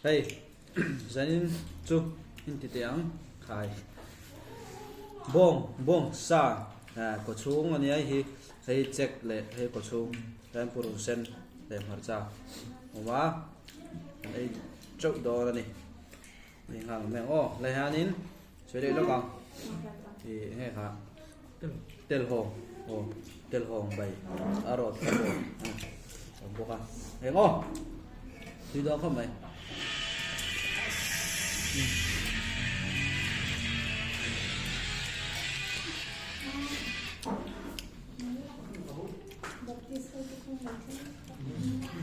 hey zanin chu in ti tiang khai bong sa ko chung ani ai hi hei check le hei ko chung ran puru sen le marcha oma ai chau do ni ni ngang meng o le hanin sele lo kang thì nghe hả tel hồng bảy arot xong bốc à nghe ngon thì đó không mày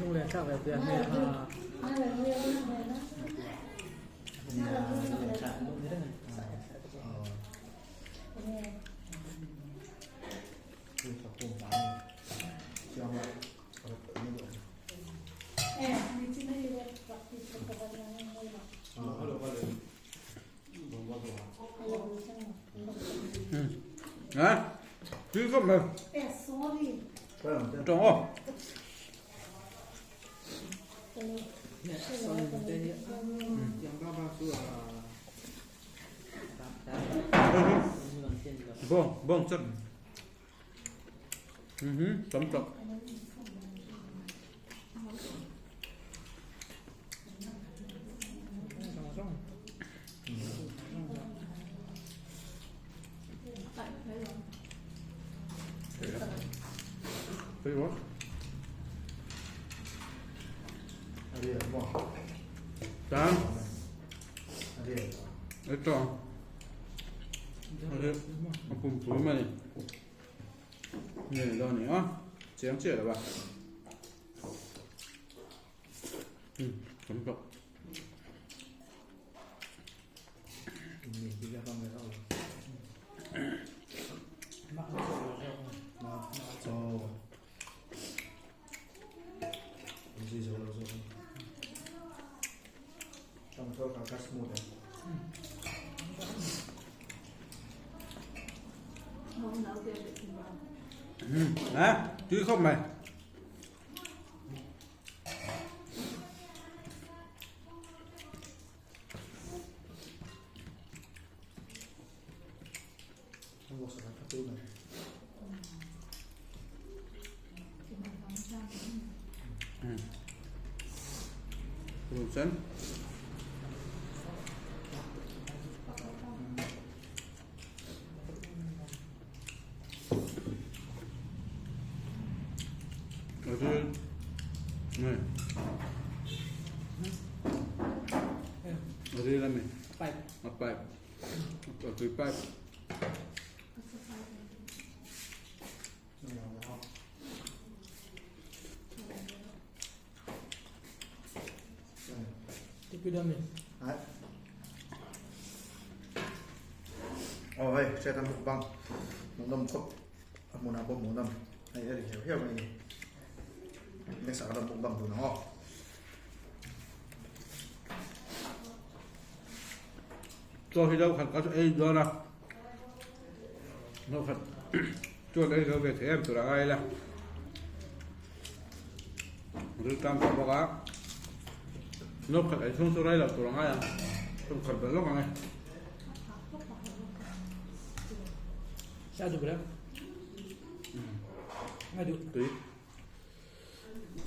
không lẽ chắc là tiền này chứ không mày trông không bông chất chấm chậm thấy không? Tang, itu, ada apa pun mana ni, ni dah ni ah, siang cie lah bah, cakap. Ini juga kami tahu. Oh. Gì rồi trong tôi có cắt một đấy Chứ không mày không có sự cắt tư này Producen ở đây này ở đây là mình Pipe. mặt pipe ở dưới pipe Cái đâm này. đấy ôi xe tăng một băng một năm khóc một năm một năm này để hiểu hiểu này nên sợ là một băng của nó cho thì đâu khẩn có ấy đó nào nó khẩn cho đây rồi về thế em tụi ai là rồi tam có báo cáo nó khẩn ấy xuống số đây là tụi ai à trong khẩn đến lúc này Sao được đấy? Ngay được. tùy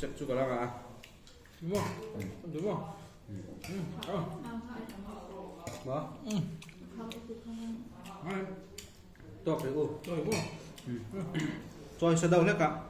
chắc chú có lắm à Đúng không? Đúng không? đó Ngay. to cái ô Rồi đúng không? rồi sẽ đâu hết cả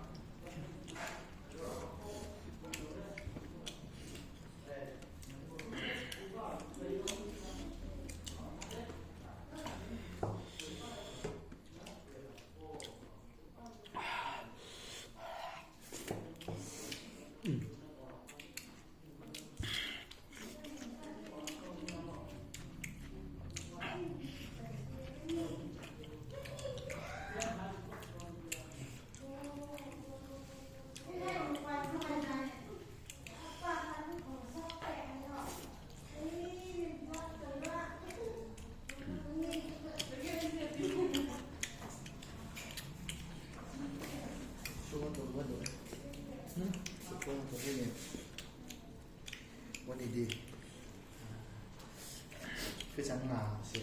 cái chắn ngà sẽ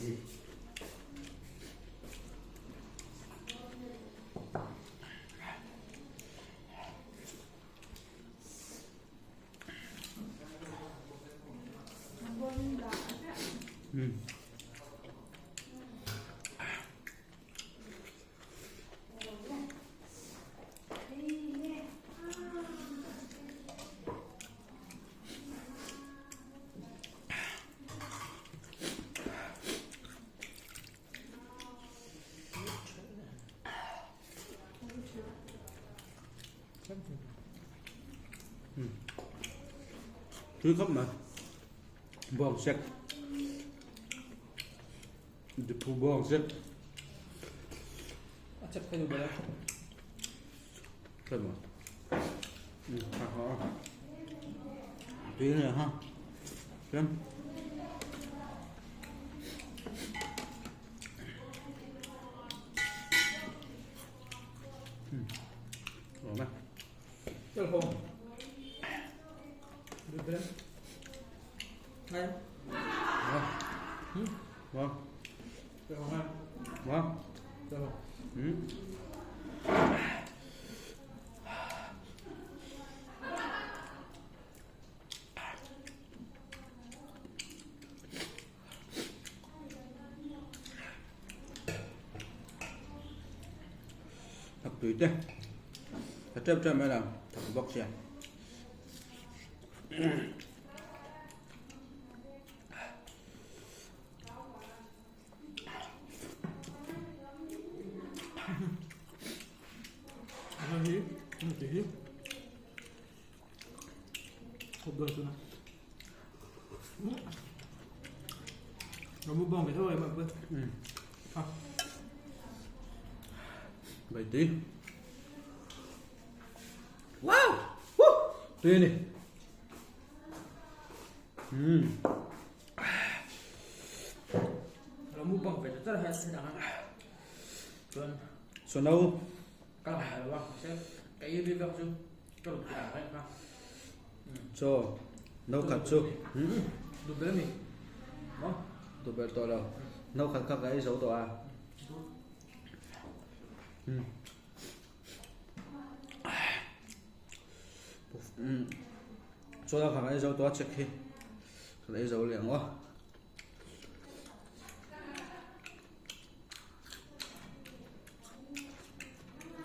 đi thứ cấp mà bong sét the pool bong sét chắc phải được rồi. rồi mà tí nữa ha xem rồi mà Chắc là không. Được rồi. Ngay. vâng Được không anh? vâng Được không? thật tuyệt đấy thật chấp mấy lần thật bóc xe Anh hiếp. Không chỉ hiếp. Hộp đồ tôi nào. Nó mua bông vậy thôi mà quên. vậy tí wow tuyệt này Nó mua bông vậy rất là hay sẽ đắng. Vâng. xuân đâu Các bạn hiểu không? Sẽ cái yêu đi vào chứ. Cho được cái đấy không? cho nấu khát chú Được đấy mình. Vâng. tụi bé to đâu nấu khát khát cái dấu to à cho ra khát cái dấu to chắc khi lấy dấu liền quá